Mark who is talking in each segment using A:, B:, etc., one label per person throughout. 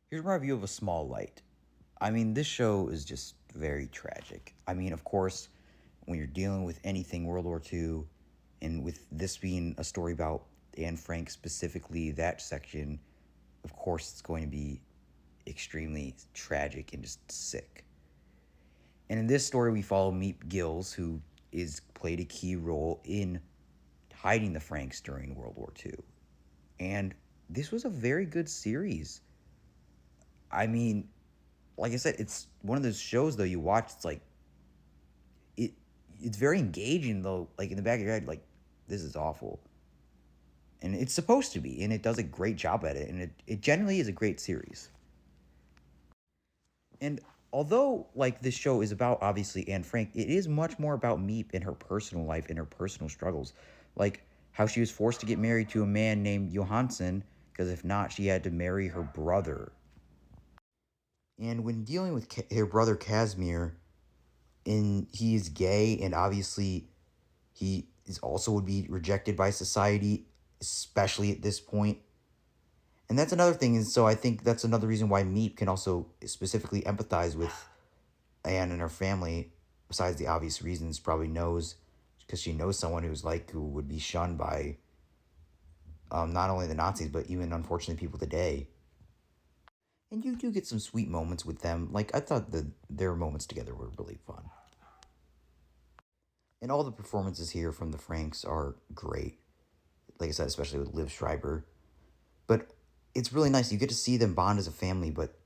A: Here's my review of A Small Light. I mean, this show is just very tragic. I mean, of course, when you're dealing with anything World War II, and with this being a story about Anne Frank specifically, that section, of course, it's going to be extremely tragic and just sick. And in this story, we follow Meep Gills, who is played a key role in hiding the Franks during World War II. And this was a very good series. I mean, like I said, it's one of those shows though you watch. It's like it. It's very engaging though. Like in the back of your head, like this is awful, and it's supposed to be, and it does a great job at it, and it generally is a great series. And although like this show is about obviously Anne Frank, it is much more about Meep and her personal life and her personal struggles, like how she was forced to get married to a man named Johansson because if not, she had to marry her brother. And when dealing with her brother Casimir, and he is gay, and obviously he is also would be rejected by society, especially at this point. And that's another thing, and so I think that's another reason why Meep can also specifically empathize with Anne and her family, besides the obvious reasons, probably knows because she knows someone who would be shunned by not only the Nazis but even unfortunately people today. And you do get some sweet moments with them. Like I thought their moments together were really fun. And all the performances here from the Franks are great. Like I said, especially with Liv Schreiber. But it's really nice. You get to see them bond as a family. But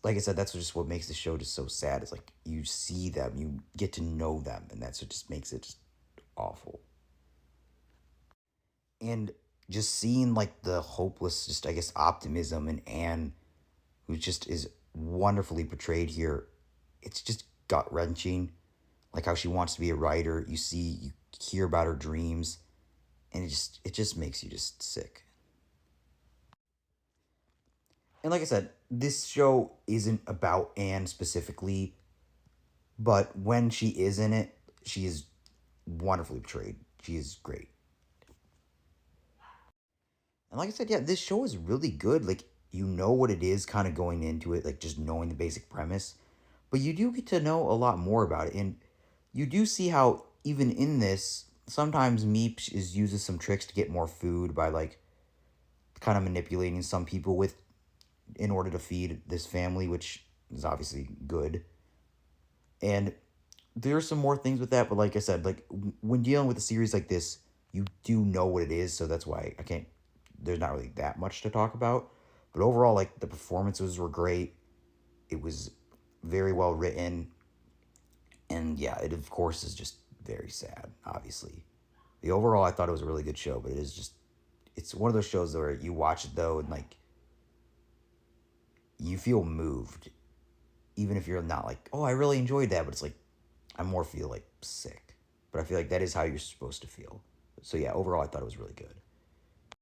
A: like I said, that's just what makes the show just so sad. It's like you see them, you get to know them, and that's what just makes it just awful. And just seeing like the hopeless, just I guess optimism in Anne, who just is wonderfully portrayed here. It's just gut wrenching. Like how she wants to be a writer. You hear about her dreams, and it just makes you just sick. And like I said, this show isn't about Anne specifically, but when she is in it, she is wonderfully portrayed. She is great. And like I said, yeah, this show is really good. Like you know what it is kind of going into it, like just knowing the basic premise, but you do get to know a lot more about it, and you do see how even in this, sometimes Meep is uses some tricks to get more food by like kind of manipulating some people with in order to feed this family, which is obviously good. And there's some more things with that, but like I said, like when dealing with a series like this, you do know what it is, so that's why I can't. There's not really that much to talk about, but overall, like the performances were great. It was very well written, and yeah, it of course is just very sad. Obviously, the overall I thought it was a really good show, but it is just it's one of those shows where you watch it though and like you feel moved, even if you're not like oh I really enjoyed that, but it's like I more feel like sick. But I feel like that is how you're supposed to feel. So yeah, overall I thought it was really good.